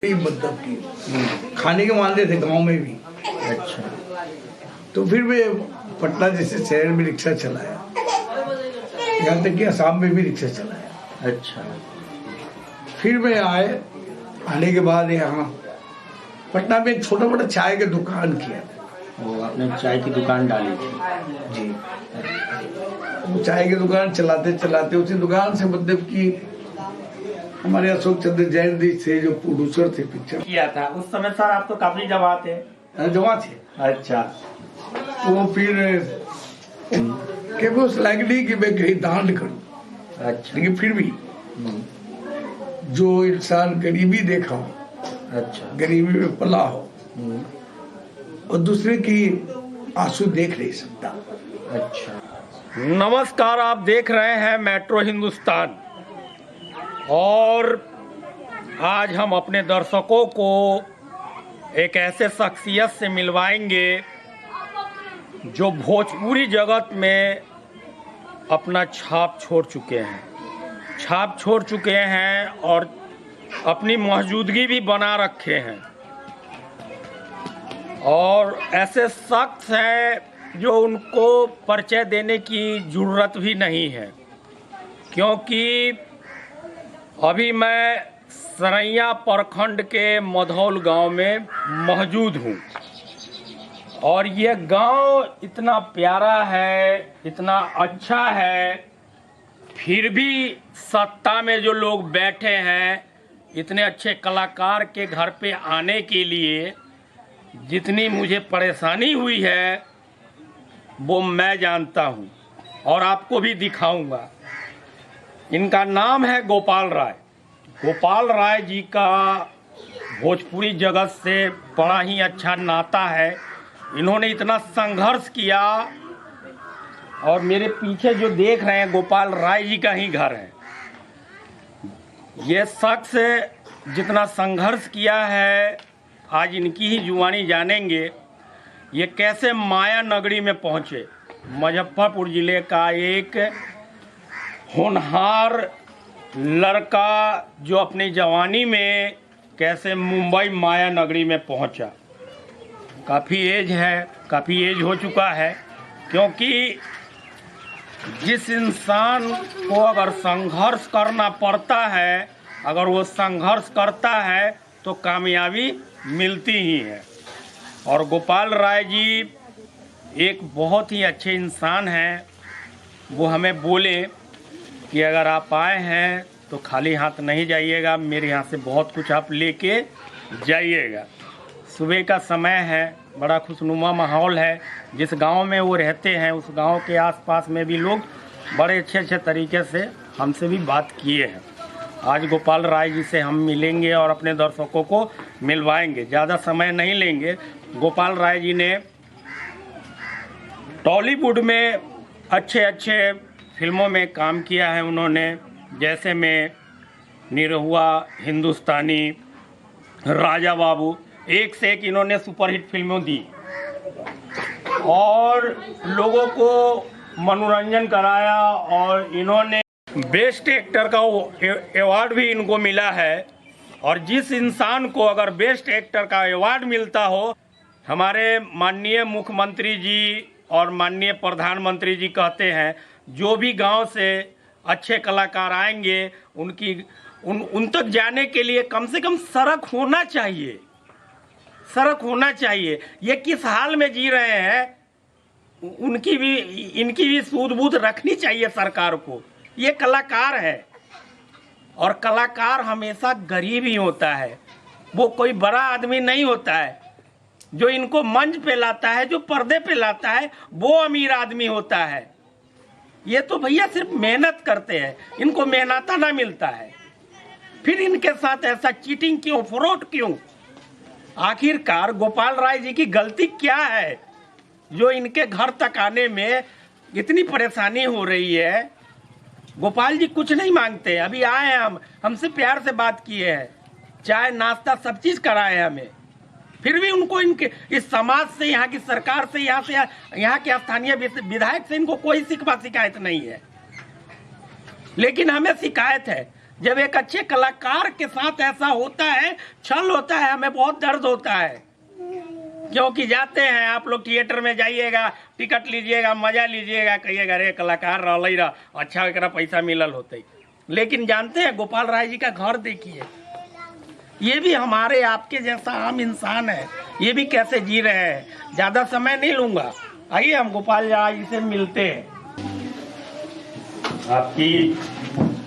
मतलब की खाने के मानते थे गांव में भी। अच्छा। तो फिर मैं पटना जैसे शहर में रिक्शा चलाया, यहाँ तक कि असम में भी रिक्शा चलाया। अच्छा। फिर मैं आने के बाद यहाँ पटना में एक छोटा मोटा चाय का दुकान किया था। वो आपने चाय की दुकान डाली थी? जी। वो चाय की दुकान चलाते चलाते उसी दुकान से मतलब कि हमारे अशोक चंद्र जैन जी थे जो प्रोड्यूसर थे पिक्चर किया था उस समय सर, आप तो काफी जवान थे। जवा थे। अच्छा। तो फिर कि वो लगी कि मैं कहीं दान करूं। अच्छा। लेकिन फिर भी जो इंसान गरीबी देखा हो, अच्छा। गरीबी में पला हो और दूसरे की आंसू देख नहीं सकता। अच्छा। नमस्कार, आप देख रहे हैं मेट्रो हिंदुस्तान और आज हम अपने दर्शकों को एक ऐसे शख्सियत से मिलवाएंगे जो भोजपुरी जगत में अपना छाप छोड़ चुके हैं और अपनी मौजूदगी भी बना रखे हैं। और ऐसे शख्स हैं जो उनको परिचय देने की ज़रूरत भी नहीं है, क्योंकि अभी मैं सरैया प्रखंड के मधौल गांव में मौजूद हूं और ये गांव इतना प्यारा है, इतना अच्छा है, फिर भी सत्ता में जो लोग बैठे हैं, इतने अच्छे कलाकार के घर पे आने के लिए जितनी मुझे परेशानी हुई है वो मैं जानता हूं और आपको भी दिखाऊंगा। इनका नाम है गोपाल राय। गोपाल राय जी का भोजपुरी जगत से बड़ा ही अच्छा नाता है। इन्होंने इतना संघर्ष किया और मेरे पीछे जो देख रहे हैं गोपाल राय जी का ही घर है। ये शख्स जितना संघर्ष किया है आज इनकी ही जुबानी जानेंगे। ये कैसे माया नगरी में पहुँचे। मुजफ्फरपुर जिले का एक होनहार लड़का जो अपनी जवानी में कैसे मुंबई माया नगरी में पहुंचा। काफ़ी एज हो चुका है, क्योंकि जिस इंसान को अगर संघर्ष करना पड़ता है, अगर वो संघर्ष करता है तो कामयाबी मिलती ही है। और गोपाल राय जी एक बहुत ही अच्छे इंसान हैं। वो हमें बोले कि अगर आप आए हैं तो खाली हाथ नहीं जाइएगा, मेरे यहाँ से बहुत कुछ आप लेके जाइएगा। सुबह का समय है, बड़ा खुशनुमा माहौल है। जिस गांव में वो रहते हैं उस गांव के आसपास में भी लोग बड़े अच्छे तरीके से हमसे भी बात किए हैं। आज गोपाल राय जी से हम मिलेंगे और अपने दर्शकों को मिलवाएंगे। ज़्यादा समय नहीं लेंगे। गोपाल राय जी ने टॉलीवुड में अच्छे फिल्मों में काम किया है उन्होंने, जैसे में निरहुआ, हिंदुस्तानी, राजा बाबू, एक से एक इन्होंने सुपरहिट फिल्में दी और लोगों को मनोरंजन कराया। और इन्होंने बेस्ट एक्टर का अवार्ड भी इनको मिला है। और जिस इंसान को अगर बेस्ट एक्टर का अवार्ड मिलता हो, हमारे माननीय मुख्यमंत्री जी और माननीय प्रधानमंत्री जी कहते हैं जो भी गांव से अच्छे कलाकार आएंगे उन तक जाने के लिए कम से कम सड़क होना चाहिए। सड़क होना चाहिए। ये किस हाल में जी रहे हैं इनकी भी सूझबूझ रखनी चाहिए सरकार को। ये कलाकार है और कलाकार हमेशा गरीब ही होता है, वो कोई बड़ा आदमी नहीं होता है। जो इनको मंच पे लाता है, जो पर्दे पे लाता है, वो अमीर आदमी होता है। ये तो भैया सिर्फ मेहनत करते हैं, इनको मेहनताना मिलता है। फिर इनके साथ ऐसा चीटिंग क्यों, फ्रॉड क्यों? आखिरकार गोपाल राय जी की गलती क्या है जो इनके घर तक आने में इतनी परेशानी हो रही है? गोपाल जी कुछ नहीं मांगते। अभी आए हैं, हमसे प्यार से बात किए हैं, चाय नाश्ता सब चीज कराए हैं हमें। फिर भी उनको इनके इस समाज से, यहाँ की सरकार से, यहाँ के स्थानीय विधायक से इनको कोई शिकायत नहीं है। लेकिन हमें शिकायत है जब एक अच्छे कलाकार के साथ ऐसा होता है, छल होता है, हमें बहुत दर्द होता है। क्योंकि जाते हैं आप लोग थिएटर में, जाइएगा, टिकट लीजिएगा, मजा लीजिएगा, कहिएगा अरे कलाकार रहा अच्छा एक पैसा मिलल होते। लेकिन जानते हैं गोपाल राय जी का घर देखिए, ये भी हमारे आपके जैसा आम इंसान है, ये भी कैसे जी रहे हैं। ज्यादा समय नहीं लूंगा, आइए हम गोपाल राय जी से मिलते हैं। आपकी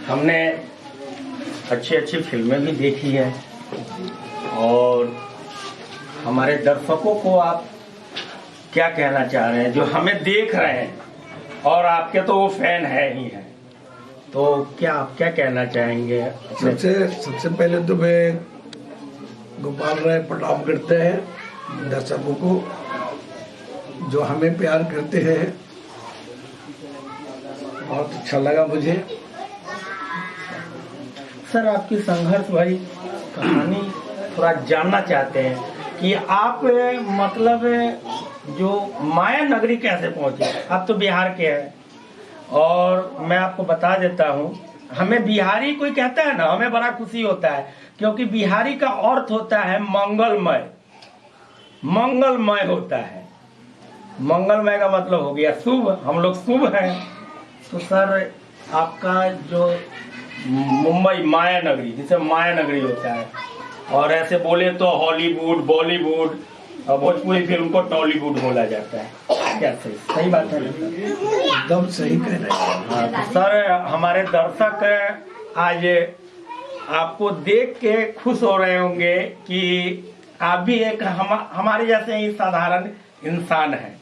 हमने अच्छी अच्छी फिल्में भी देखी है और हमारे दर्शकों को आप क्या कहना चाह रहे हैं जो हमें देख रहे हैं, और आपके तो वो फैन है ही है, तो क्या आप क्या कहना चाहेंगे? सबसे पहले तो मैं गोपाल राय प्रणाम करते हैं दर्शकों को जो हमें प्यार करते हैं। बहुत अच्छा लगा मुझे। सर आपकी संघर्ष भरी कहानी थोड़ा जानना चाहते हैं कि आप मतलब जो माया नगरी कैसे पहुंचे। आप तो बिहार के हैं और मैं आपको बता देता हूं, हमें बिहारी कोई कहता है ना, हमें बड़ा खुशी होता है, क्योंकि बिहारी का अर्थ होता है मंगलमय। मंगलमय होता है, मंगलमय का मतलब हो गया शुभ, हम लोग शुभ हैं। तो सर आपका जो मुंबई माया नगरी, जिसे माया नगरी होता है, और ऐसे बोले तो हॉलीवुड, बॉलीवुड और भोजपुरी फिल्म को टॉलीवुड बोला जाता है। क्या सही बात है? एकदम सही कह रहे हैं। हाँ, तो सर हमारे दर्शक आज आपको देख के खुश हो रहे होंगे कि आप भी एक हमारे जैसे ही साधारण इंसान है।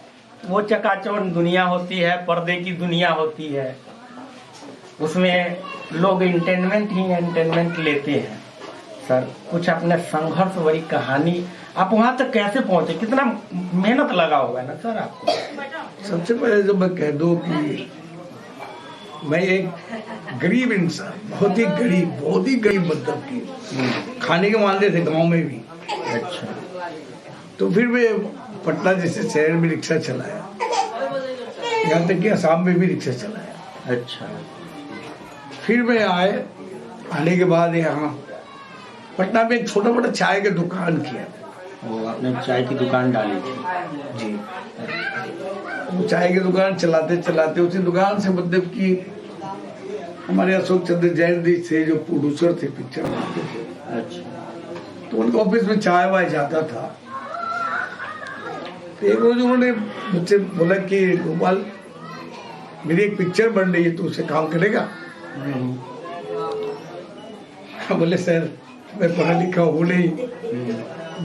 वो चकाचौंध दुनिया होती है, पर्दे की दुनिया होती है, उसमें लोग एंटरटेनमेंट लेते हैं। सर कुछ अपने संघर्ष भरी कहानी, आप वहां तक कैसे पहुंचे, कितना मेहनत लगा होगा ना सर आपको? सबसे पहले तो मैं कह दूं कि मैं एक गरीब इंसान, बहुत ही गरीब मतलब कि खाने के मानते थे गांव में भी। अच्छा। तो फिर मैं पटना जैसे शहर में रिक्शा चलाया, यहाँ तक कि असम में भी रिक्शा चलाया। अच्छा। फिर मैं आने के बाद यहाँ पटना में एक छोटा मोटा चाय का दुकान किया। वो आपने चाय की दुकान डाली थी? जी। वो चाय की दुकान चलाते चलाते उसी दुकान से मतलब कि हमारे अशोक चंद्र जैन जी थे जो प्रोड्यूसर थे, पिक्चर बनाते थे। अच्छा। तो उनके ऑफिस में चाय वाय जाता था। तो एक रोज उन्होंने मुझसे बोला कि गोपाल मेरी एक पिक्चर बन रही है, तो उससे काम करेगा? बोले सर मैं पढ़ा लिखा हूँ नहीं,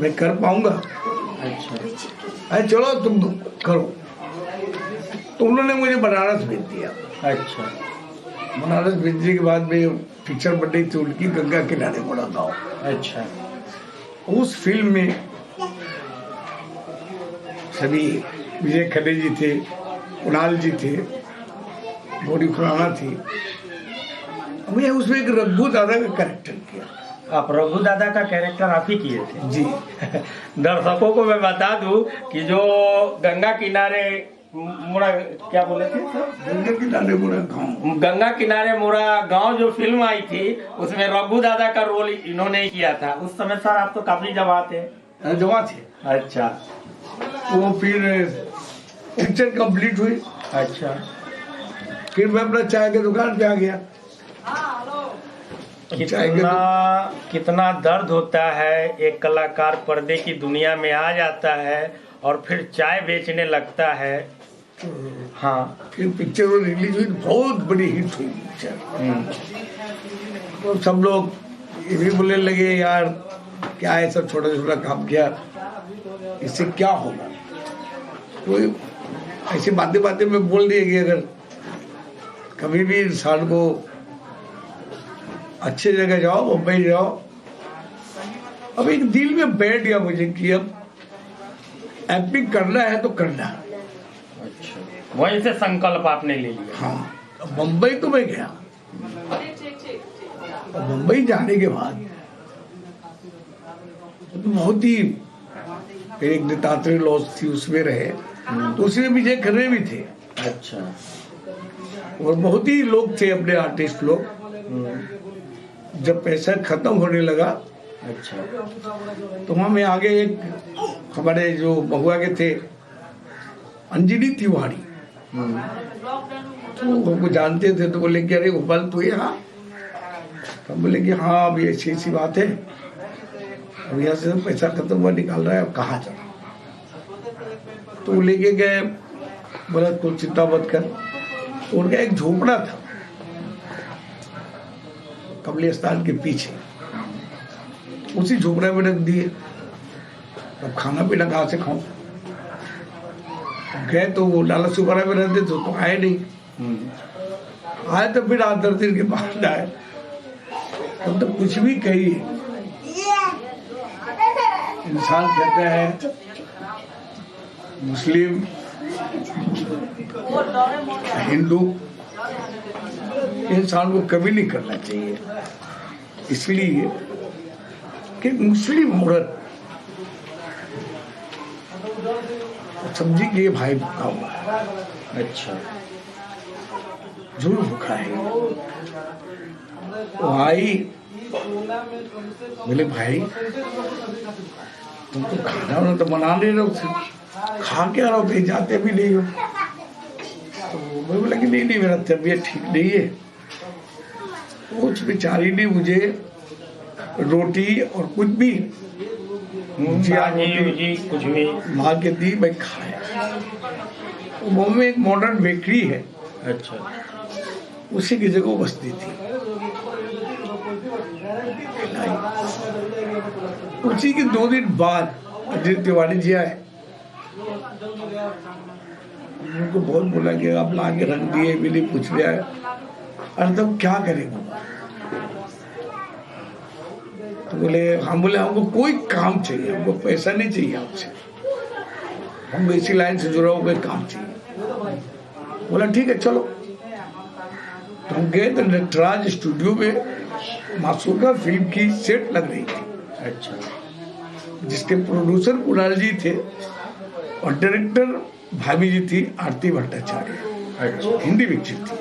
मैं कर पाऊंगा? अच्छा। अरे चलो तुम करो। तो उन्होंने मुझे बनारस भेज दिया। अच्छा। बनारस भेजने के बाद में पिक्चर बन रही थी उनकी, गंगा किनारे मुड़ा गाँव। अच्छा। उस फिल्म में सभी विजय खन्ने जी थे, कुणाल जी थे, गौरी खुराना थी। मैं उसमें एक रघु दादा का कैरेक्टर किया। आप रघु दादा का कैरेक्टर आप ही किए थे? जी। दर्शकों को मैं बता दूं कि जो गंगा किनारे मुड़ा, क्या बोले थे सर? गंगा किनारे मुड़ा गाँव। गंगा किनारे मुड़ा गांव जो फिल्म आई थी, उसमें रघु दादा का रोल इन्होंने किया था। उस समय सर आप तो काफी जवान थे। जवान थे। अच्छा। तो फिर पिक्चर कंप्लीट हुई। अच्छा। फिर मैं अपना चाय की दुकान पे आ गया। कितना दर्द होता है, एक कलाकार पर्दे की दुनिया में आ जाता है और फिर चाय बेचने लगता है। हाँ। फिर पिक्चर रिलीज हुई, बहुत बड़ी हिट हुई पिक्चर। तो सब लोग ये भी बोलने लगे यार क्या है, सब छोटा छोटा काम किया, इससे क्या होगा। तो ऐसी बातें में बोल दिए कि अगर कभी भी इंसान को अच्छी जगह जाओ, मुंबई जाओ। अब एक दिल में बैठ गया मुझे कि अब एपिक करना है तो करना है। अच्छा। वहीं से संकल्प आपने ले लिया? हाँ। अब मुंबई तो मैं गया। अब मुंबई जाने के बाद तो बहुत ही एक दत्तात्रेय लॉज थी, उसमें रहे। तो उसमें विजय खन्ने भी थे। अच्छा। और बहुत ही लोग थे अपने आर्टिस्ट लोग। जब पैसा खत्म होने लगा अच्छा। तो हमें आगे एक हमारे जो महुआ के थे अंजनी तिवारी, तो हमको जानते थे, तो बोले कि अरे गोपाल तू यहाँ। तो हम बोले कि हाँ अभी ऐसी ऐसी बात है, अब यहाँ से पैसा खत्म हुआ निकाल रहा है, अब कहाँ चला। तो वो लेके गए, बोला तू चिंता मत कर। तो उनका एक झोपड़ा था कमलेस्थान के पीछे, उसी झोपड़ा में रख दिए। अब खाना पीना कहाँ से खाऊं। गए तो वो लाला सुपारा में रहते थे, तो आए नहीं। आए तो फिर 8-10 दिन के बाद आए। तो कुछ भी कहिए, इंसान कहता है मुस्लिम हिंदू, इंसान को कभी नहीं करना चाहिए। इसलिए कि मुस्लिम औरत समझी कि ये भाई भूखा हुआ है। अच्छा। जरूर भूखा है। वो आई, बोले भाई तुम तो खाना वाना तो बना ले रहे हो, खा के आ रहा हो, कहीं जाते भी नहीं हो। तो मैं बोला कि नहीं मेरा तबीयत ठीक नहीं है। उस बेचारी ने मुझे रोटी और कुछ भी जी कुछ भी ला के दी, मैं खाया। वो में एक मॉडर्न बेकरी है, अच्छा। उसी की जगह बसती थी। उसी के 2 दिन बाद अजीत तिवारी जी आए। उनको बहुत बोला कि आप ला के रख दिए, भी नहीं पूछ लिया। अरे तब क्या करेंगे। तो बोले हम, बोले हमको कोई काम चाहिए, हमको पैसा नहीं चाहिए आपसे, हमको इसी लाइन से जुड़ा हुआ कोई काम चाहिए। बोला ठीक है चलो। तो हम गए तो नटराज स्टूडियो में मासूका फिल्म की सेट लग रही थी। अच्छा। जिसके प्रोड्यूसर कुणाल जी थे और डायरेक्टर भाभी जी थी आरती भट्टाचार्य। अच्छा। हिंदी पिक्चर थी।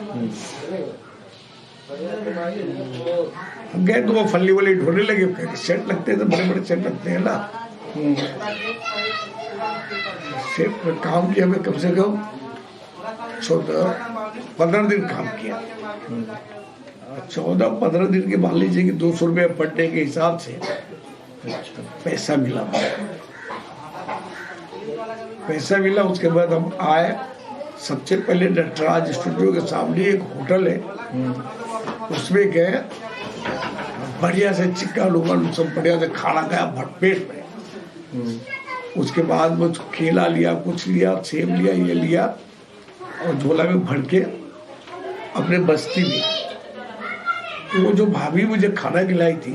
हम गए तो वो फल्ली वाली ढोने लगे, सेट लगते हैं तो बड़े बड़े सेट लगते हैं ना। सेट पर काम किया मैं कम से कम 14-15 दिन काम किया। 14-15 दिन के मान लीजिए कि 200 रुपये पर डे के हिसाब से पैसा मिला। पैसा मिला, उसके बाद हम आए। सबसे पहले नटराज स्टूडियो के सामने एक होटल है, उसमें गए, बढ़िया से चिक्का लोगन सब बढ़िया से खाना खाया भरपेट में। उसके बाद वो केला लिया, कुछ लिया, सेब लिया, ये लिया और झोला में भर के अपने बस्ती में। तो वो जो भाभी मुझे खाना खिलाई थी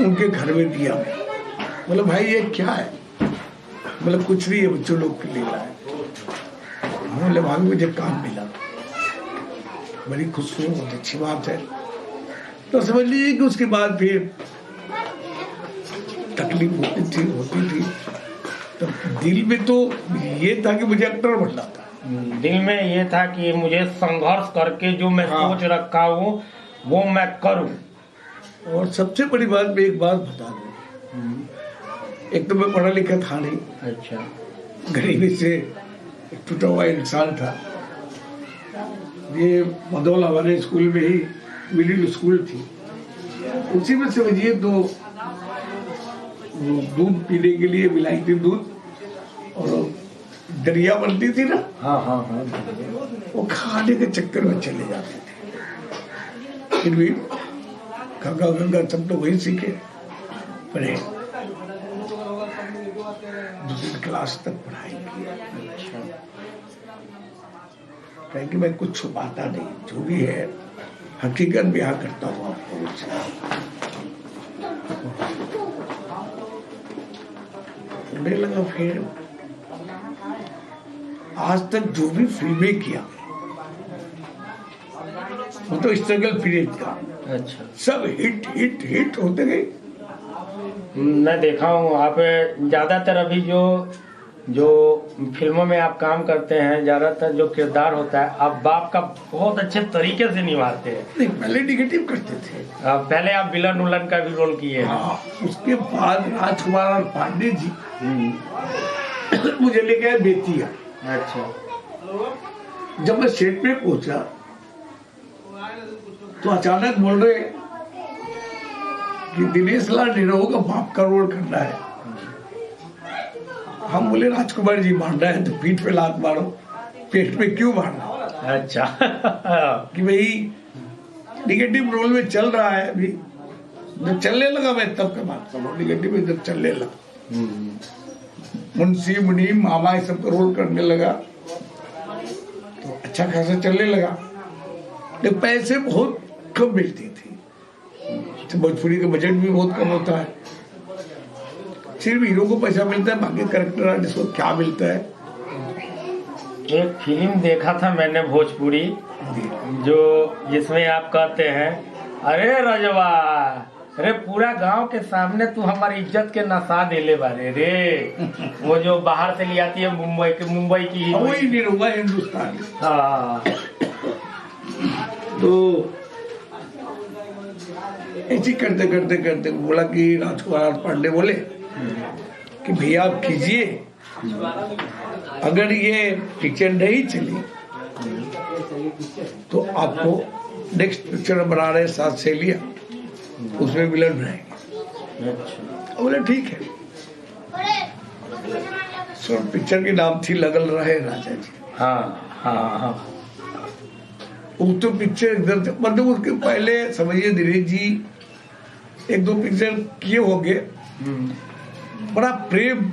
उनके घर में दिया। बोला भाई ये क्या है। मतलब कुछ नहीं है, बच्चों लोग के लिए लाए। बोले भाभी मुझे काम मिला, बड़ी खुश हूँ, बहुत अच्छी बात है। तो समझ लीजिए कि उसके बाद फिर तकलीफ होती थी। तो दिल में तो ये था कि मुझे एक्टर बनना था। दिल में ये था कि मुझे संघर्ष करके जो मैं सोच रखा हूँ वो मैं करूँ। और सबसे बड़ी बात मैं एक बात बता दूँ, एक तो मैं पढ़ा लिखा था नहीं। अच्छा। गरीबी से टूटा हुआ इंसान था। ये मदौल हमारे स्कूल में ही मिडिल स्कूल थी, उसी में समझिए तो दूध पीने के लिए मिलाइती दूध और दरिया बनती थी ना। हाँ हाँ हाँ। वो खाने के चक्कर में चले जाते थे। फिर भी गंगा गंगा सब तो वही सीखे, पढ़े, 2वीं क्लास तक पढ़ाई की। कहें कि मैं कुछ छुपाता नहीं, जो भी है हकीकत बयां करता हूँ आपको। उन्हें लगा फिर आज तक जो भी फिल्में किया वो तो स्ट्रगल पीरियड का। अच्छा। सब हिट हिट हिट होते गए। मैं देखा हूँ आप ज्यादातर अभी जो जो फिल्मों में आप काम करते हैं, ज्यादातर जो किरदार होता है आप बाप का बहुत अच्छे तरीके से निभाते हैं। नहीं, पहले निगेटिव करते थे। पहले आप विलन उलन का भी रोल किए हैं। हाँ, उसके बाद राजकुमार और पांडे जी मुझे ले गए बेतिया। अच्छा। जब मैं सेट पे पहुंचा तो अचानक बोल रहे कि दिनेश लाल निरहू का बाप का रोल करना है। हम बोले राजकुमार जी मारना है तो पीठ पे लात मारो, पेट पे क्यों मारना। अच्छा। कि भाई निगेटिव रोल में चल रहा है अभी, जब चलने लगा मैं तब का बात करो। निगेटिव में जब चलने लगा, मुंशी मुनीम मामा ये सब का रोल करने लगा तो अच्छा खासा चलने लगा, लेकिन पैसे बहुत कम मिलती थी। तो भोजपुरी का बजट भी बहुत कम होता है, सिर्फ हीरो को पैसा मिलता है, बाकी कैरेक्टर आर्टिस्ट को क्या मिलता है। एक फिल्म देखा था मैंने भोजपुरी, जो जिसमें आप कहते हैं, अरे रजवा, अरे पूरा गांव के सामने तू हमारी इज्जत के नशा देले बारे रे। वो जो बाहर से ले आती है मुंबई की वही निरहुआ हिंदुस्तान। हाँ। तो ऐसी करते करते करते बोला कि राजकुमार पांडे बोले कि भैया आप कीजिए, अगर ये पिक्चर नहीं चली तो आपको नेक्स्ट पिक्चर बना रहे साथ सहेलियां, उसमें विलन बनाएंगे। बोले ठीक है। सो पिक्चर की नाम थी लगल रहे राजा जी। हाँ हाँ हाँ। वो तो पिक्चर इधर मतलब उसके पहले समझिए दिनेश जी एक दो पिक्चर किए होंगे, बड़ा प्रेम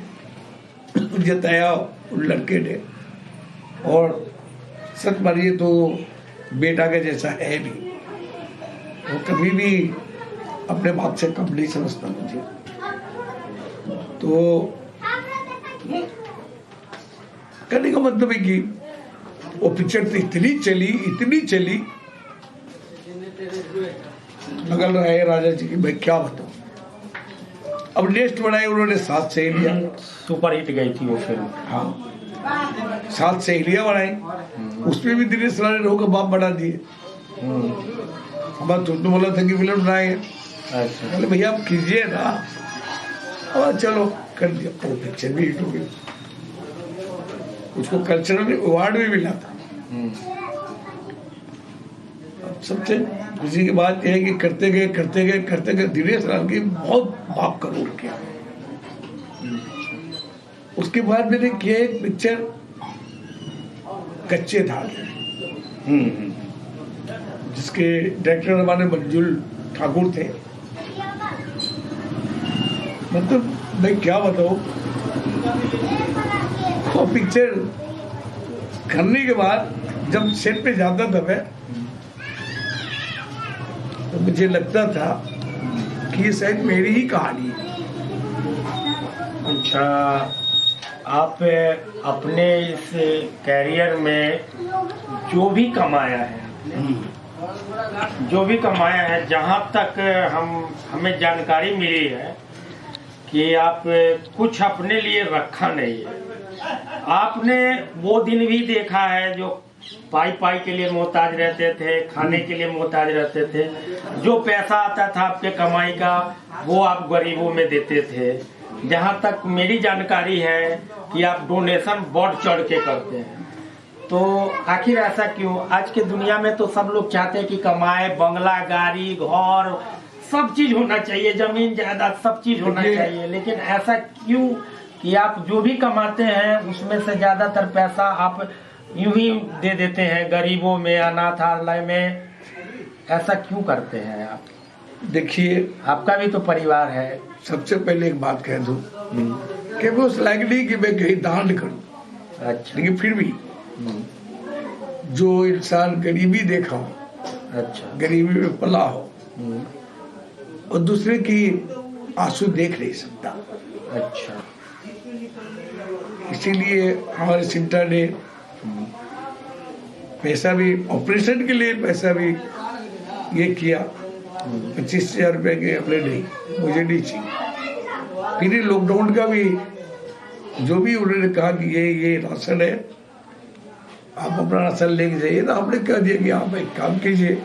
जताया उन लड़के ने, और सच मानिए तो बेटा के जैसा है भी। वो कभी भी अपने बाप से कम नहीं समझता मुझे। तो कहने का मतलब है कि वो पिक्चर तो इतनी चली लगल रहा है राजा जी की, मैं क्या बताऊं। अब नेक्स्ट बनाई उन्होंने सात सहेलियां, सुपर हिट गई थी वो फिल्म। हाँ, सात सहेलियां बनाई, उसमें भी दिनेश लाल निरहू का बाप बना दिए। अब तुमने बोला था कि विलन बनाए, अच्छा। भैया आप कीजिए ना। अब चलो कर दिया, वो पिक्चर भी हिट हो गई, उसको कल्चरल अवार्ड भी मिला था। सबसे खुशी की बात यह है कि करते गए दिनेश लाल की बहुत बाप का रोल किया। उसके बाद मैंने किया एक पिक्चर कच्चे धागे, जिसके डायरेक्टर हमारे मंजुल ठाकुर थे। मतलब मैं क्या बताऊं, वो पिक्चर करने के बाद जब सेट पे जाता था मैं, तो मुझे लगता था कि ये शायद मेरी ही कहानी है। अच्छा, आप अपने इस कैरियर में जो भी कमाया है, जहाँ तक हमें जानकारी मिली है कि आप कुछ अपने लिए रखा नहीं है। आपने वो दिन भी देखा है जो पाई के लिए मोहताज रहते थे, खाने के लिए मोहताज रहते थे। जो पैसा आता था आपके कमाई का, वो आप गरीबों में देते थे। जहाँ तक मेरी जानकारी है कि आप डोनेशन बढ़ चढ़ के करते हैं। तो आखिर ऐसा क्यों? आज के दुनिया में तो सब लोग चाहते हैं कि कमाए, बंगला, गाड़ी, घर, सब चीज होना चाहिए, जमीन जायदाद सब चीज होना चाहिए, लेकिन ऐसा क्यों कि आप जो भी कमाते हैं उसमें से ज्यादातर पैसा आप यूं ही दे देते हैं गरीबों में, अनाथालय में? ऐसा क्यों करते हैं आप? देखिए, आपका भी तो परिवार है। सबसे पहले एक बात कह दूं कि वो उस लायक नहीं कि मैं कहीं दान करूं। अच्छा। लेकिन फिर भी जो इंसान गरीबी देखा हो, अच्छा, गरीबी में पला हो, और दूसरे की आंसू देख नहीं सकता। अच्छा। इसीलिए हमारे सिंटा ने पैसा भी, ऑपरेशन के लिए पैसा भी ये किया। 25,000 रुपए के हमने नहीं, मुझे नहीं चाहिए। फिर लॉकडाउन का भी जो भी उन्होंने कहा कि ये राशन है, आप अपना राशन लेके जाइए, तो हमने कह दिया कि आप एक काम कीजिए,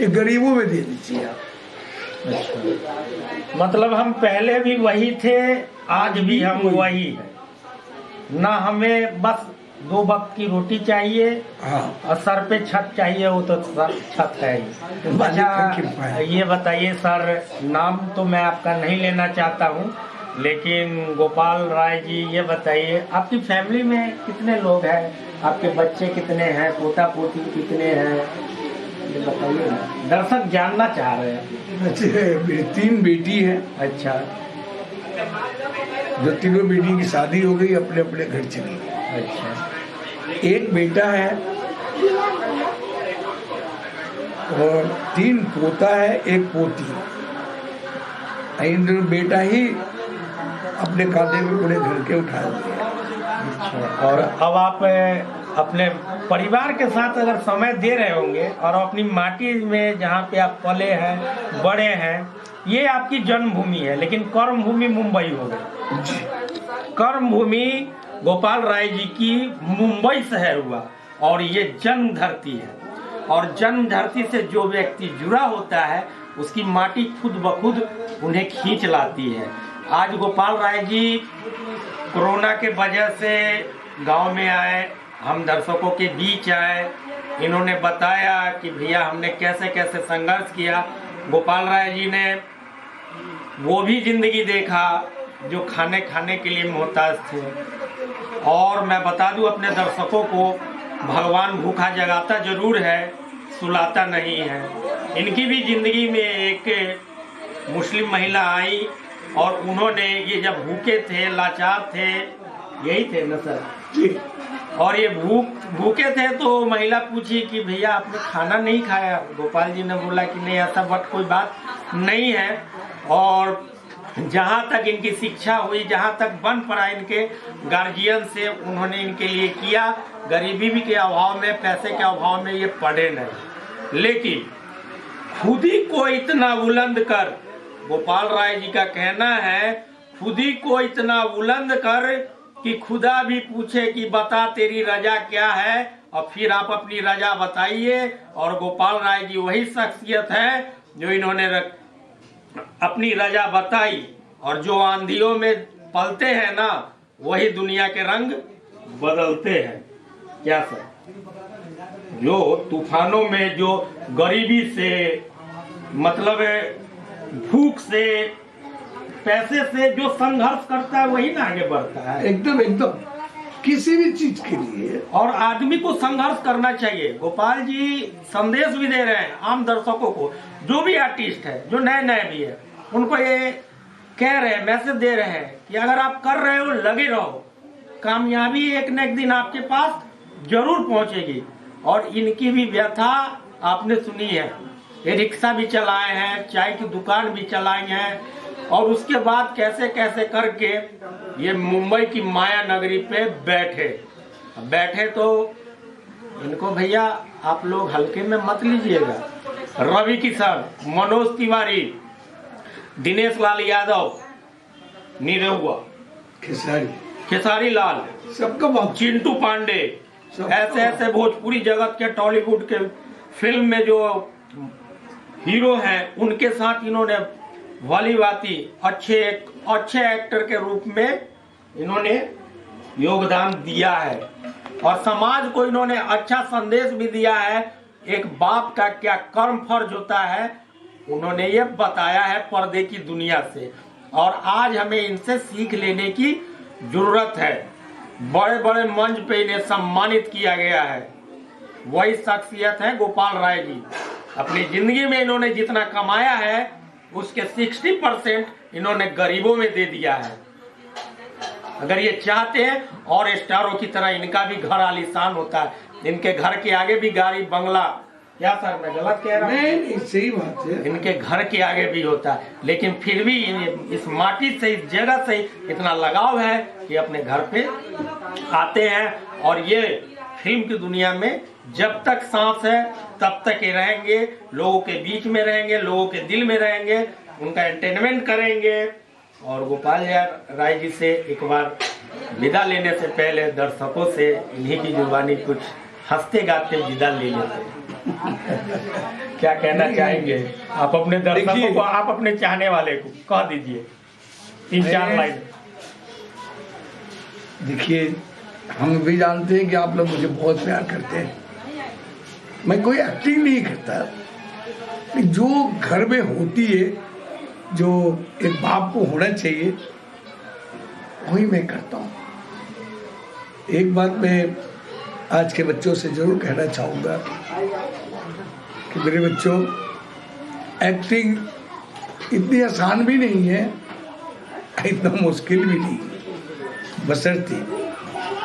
ये गरीबों में दे दीजिए आप। अच्छा, मतलब हम पहले भी वही थे, आज भी हम वही है ना। हमें बस 2 वक्त की रोटी चाहिए हाँ, और सर पे छत चाहिए, वो तो छत है ही। अच्छा, ये बताइए सर, नाम तो मैं आपका नहीं लेना चाहता हूँ, लेकिन गोपाल राय जी ये बताइए, आपकी फैमिली में कितने लोग हैं? आपके बच्चे कितने हैं? पोता पोती कितने हैं? ये बताइए ना, दर्शक जानना चाह रहे हैं। मेरी 3 बेटी हैं। अच्छा, जो तीनों बेटी की शादी हो गई, अपने अपने घर चली गई। अच्छा, एक बेटा है और 3 पोता है, एक पोती है। इन दोनों बेटा ही अपने खाते में पूरे घर के उठा दिए। अच्छा। और अब आप अपने परिवार के साथ अगर समय दे रहे होंगे और अपनी माटी में जहाँ पे आप पले हैं, बड़े हैं, ये आपकी जन्मभूमि है, लेकिन कर्म भूमि मुंबई हो गई। कर्म भूमि गोपाल राय जी की मुंबई शहर हुआ और ये जन्म धरती है, और जन्म धरती से जो व्यक्ति जुड़ा होता है उसकी माटी खुद ब खुद उन्हें खींच लाती है। आज गोपाल राय जी कोरोना के वजह से गांव में आए, हम दर्शकों के बीच आए, इन्होंने बताया कि भैया हमने कैसे कैसे संघर्ष किया। गोपाल राय जी ने वो भी जिंदगी देखा जो खाने के लिए मोहताज थे। और मैं बता दूं अपने दर्शकों को, भगवान भूखा जगाता जरूर है, सुलाता नहीं है। इनकी भी जिंदगी में एक मुस्लिम महिला आई और उन्होंने, ये जब भूखे थे, लाचार थे, यही थे ना सर, और ये भूखे थे, तो महिला पूछी कि भैया आपने खाना नहीं खाया? गोपाल जी ने बोला कि नहीं, ऐसा बट कोई बात नहीं है। और जहाँ तक इनकी शिक्षा हुई, जहाँ तक बन पड़ा इनके गार्जियन से, उन्होंने इनके लिए किया। गरीबी भी के अभाव में, पैसे के अभाव में ये पढ़े नहीं, लेकिन खुद ही को इतना बुलंद कर, गोपाल राय जी का कहना है, खुद ही को इतना बुलंद कर कि खुदा भी पूछे कि बता तेरी रजा क्या है, और फिर आप अपनी रजा बताइए। और गोपाल राय जी वही शख्सियत है जो इन्होंने अपनी रजा बताई, और जो आंधियों में पलते हैं ना, वही दुनिया के रंग बदलते हैं। क्या सर, जो तूफानों में, जो गरीबी से, मतलब भूख से, पैसे से जो संघर्ष करता है, वही ना आगे बढ़ता है। एकदम एकदम, किसी भी चीज के लिए। और आदमी को संघर्ष करना चाहिए। गोपाल जी संदेश भी दे रहे हैं आम दर्शकों को, जो भी आर्टिस्ट है, जो नए नए भी है, उनको ये कह रहे हैं, मैसेज दे रहे हैं कि अगर आप कर रहे हो, लगे रहो, कामयाबी एक न एक दिन आपके पास जरूर पहुंचेगी। और इनकी भी व्यथा आपने सुनी है, ये रिक्शा भी चलाए हैं, चाय की दुकान भी चलाई है, और उसके बाद कैसे कैसे करके ये मुंबई की माया नगरी पे बैठे। तो इनको भैया आप लोग हल्के में मत लीजिएगा। रवि किशन, मनोज तिवारी, दिनेश लाल यादव, निरहुआ, खेसारी लाल, सबका, चिंटू पांडे, ऐसे ऐसे भोजपुरी जगत के, टॉलीवुड के फिल्म में जो हीरो हैं, उनके साथ इन्होंने भली भांति अच्छे एक्टर के रूप में इन्होंने योगदान दिया है, और समाज को इन्होंने अच्छा संदेश भी दिया है। एक बाप का क्या कर्म फर्ज होता है, उन्होंने ये बताया है पर्दे की दुनिया से, और आज हमें इनसे सीख लेने की जरूरत है। बड़े बड़े मंच पे इन्हें सम्मानित किया गया है। वही शख्सियत है गोपाल राय जी। अपनी जिंदगी में इन्होंने जितना कमाया है, उसके 60% इन्होंने गरीबों में दे दिया है। अगर ये चाहते हैं और स्टारों की तरह इनका भी घर आलीशान होता है, इनके घर के आगे भी गाड़ी बंगला, क्या सर मैं गलत कह रहा हूँ? नहीं, सही बात है। इनके घर के आगे भी होता है, लेकिन फिर भी इस माटी से, इस जगह से इतना लगाव है कि अपने घर पे आते हैं। और ये फिल्म की दुनिया में जब तक सांस है तब तक ये रहेंगे, लोगों के बीच में रहेंगे, लोगों के दिल में रहेंगे, उनका एंटरटेनमेंट करेंगे। और गोपाल राय जी से एक बार विदा लेने से पहले दर्शकों से इन्हीं की जुबानी कुछ हंसते गाते विदा ले लेते हैं। क्या कहना चाहेंगे आप अपने दर्शकों को, आप अपने चाहने वाले को कह दीजिए 3-4 लाइन। देखिए, हम भी जानते हैं कि आप लोग मुझे बहुत प्यार करते हैं। मैं कोई एक्टिंग नहीं करता, लेकिन जो घर में होती है, जो एक बाप को होना चाहिए, वही मैं करता हूँ। एक बात मैं आज के बच्चों से जरूर कहना चाहूँगा कि मेरे बच्चों, एक्टिंग इतनी आसान भी नहीं है, इतना मुश्किल भी नहीं है, बशर्ते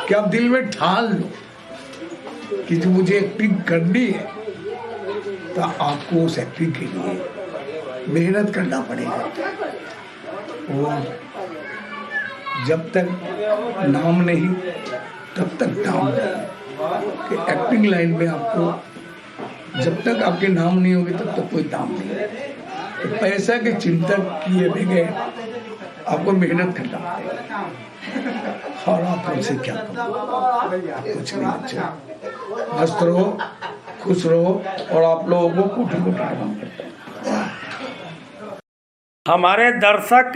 कि आप दिल में ठान लो कि जो मुझे एक्टिंग करनी है, तो आपको उस एक्टिंग के लिए मेहनत करना पड़ेगा। और जब तक नाम नहीं तब तक दाम नहीं। कि एक्टिंग लाइन में आपको जब तक आपके नाम नहीं होगी तब तक कोई दाम नहीं। तो पैसा के चिंतक किए बगैर आपको मेहनत करना पड़ेगा। और आप हमसे क्या कुछ नहीं, अच्छा मस्त रहो, खुश रहो, और आप लोगों को कोटि कोटि प्रणाम करता हूं। हमारे दर्शक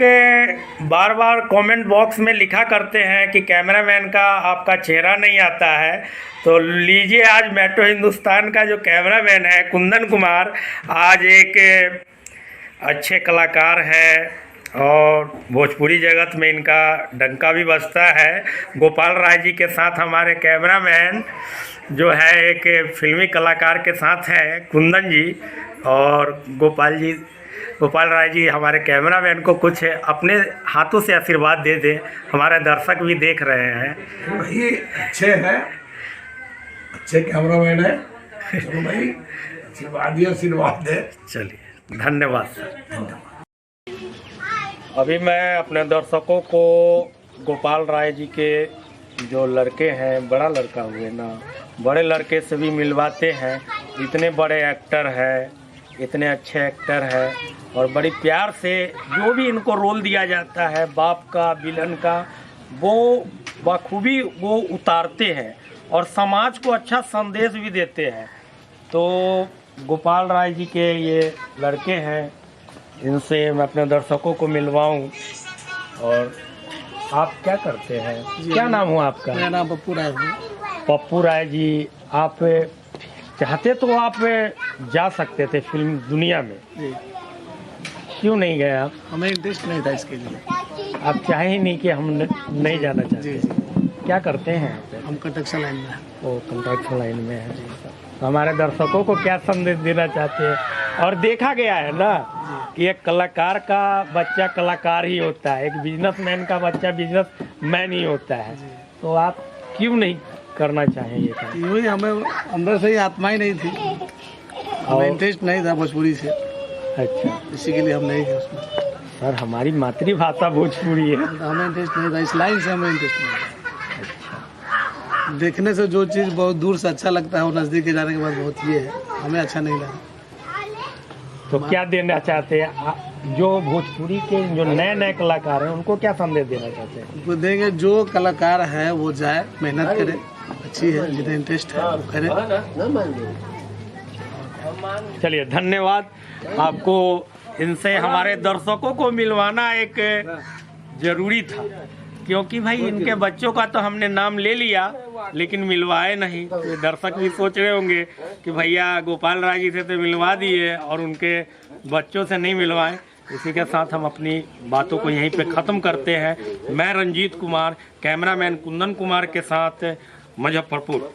बार बार कमेंट बॉक्स में लिखा करते हैं कि कैमरामैन का आपका चेहरा नहीं आता है, तो लीजिए आज मेट्रो हिंदुस्तान का जो कैमरामैन है कुंदन कुमार, आज एक अच्छे कलाकार है और भोजपुरी जगत में इनका डंका भी बजता है। गोपाल राय जी के साथ हमारे कैमरामैन जो है एक फिल्मी कलाकार के साथ हैं कुंदन जी, और गोपाल राय जी हमारे कैमरामैन को कुछ अपने हाथों से आशीर्वाद दे दे, हमारे दर्शक भी देख रहे हैं। भाई अच्छे हैं, अच्छे कैमरामैन है, चलो भाई आशीर्वाद दे। चलिए, धन्यवाद सर, धन्यवाद। अभी मैं अपने दर्शकों को गोपाल राय जी के जो लड़के हैं, बड़ा लड़का हुए ना, बड़े लड़के से भी मिलवाते हैं। इतने बड़े एक्टर हैं, इतने अच्छे एक्टर हैं, और बड़ी प्यार से जो भी इनको रोल दिया जाता है बाप का, विलन का, वो बखूबी वो उतारते हैं और समाज को अच्छा संदेश भी देते हैं। तो गोपाल राय जी के ये लड़के हैं, इनसे मैं अपने दर्शकों को मिलवाऊं। और आप क्या करते हैं, क्या नाम हुआ आपका? मेरा नाम पप्पू राय है। पप्पू राय जी, आप चाहते तो आप जा सकते थे फिल्म दुनिया में, जी। क्यों नहीं गए आप? हमें इंटरेस्ट नहीं था इसके लिए। आप चाहे ही नहीं कि हम नहीं जाना चाहते? जी जी। क्या करते हैं हम कंस्ट्रक्शन लाइन में हैं। वो कंस्ट्रक्शन लाइन में है। तो हमारे दर्शकों को क्या संदेश देना चाहते हैं? और देखा गया है ना कि एक कलाकार का बच्चा कलाकार ही होता है, एक बिजनेसमैन का बच्चा बिजनेसमैन ही होता है। तो आप क्यों नहीं करना चाहें ये काम? यूँ ही हमें अंदर से ही आत्मा ही नहीं थी, हमें इंटरेस्ट नहीं था भोजपुरी से। अच्छा, इसी के लिए हम नहीं थे उसमें। सर हमारी मातृभाषा भोजपुरी है। तो हमें इंटरेस्ट नहीं था, इस लाइन से हमें इंटरेस्ट नहीं था। देखने से जो चीज़ बहुत दूर से अच्छा लगता है, वो नज़दीक के जाने के बाद बहुत ये है, हमें अच्छा नहीं लगा। तो क्या देना चाहते हैं जो भोजपुरी के जो नए नए कलाकार हैं, उनको क्या संदेश देना चाहते हैं? उनको देंगे जो कलाकार है वो जाए, मेहनत करे, अच्छी है, जिन्हें इंटरेस्ट है वो करे। चलिए, धन्यवाद। आपको इनसे हमारे दर्शकों को मिलवाना एक जरूरी था, क्योंकि भाई इनके बच्चों का तो हमने नाम ले लिया लेकिन मिलवाए नहीं। तो दर्शक भी सोच रहे होंगे कि भैया गोपाल राय जी से तो मिलवा दिए और उनके बच्चों से नहीं मिलवाए। इसी के साथ हम अपनी बातों को यहीं पे ख़त्म करते हैं। मैं रंजीत कुमार, कैमरामैन कुंदन कुमार के साथ, मुजफ्फरपुर।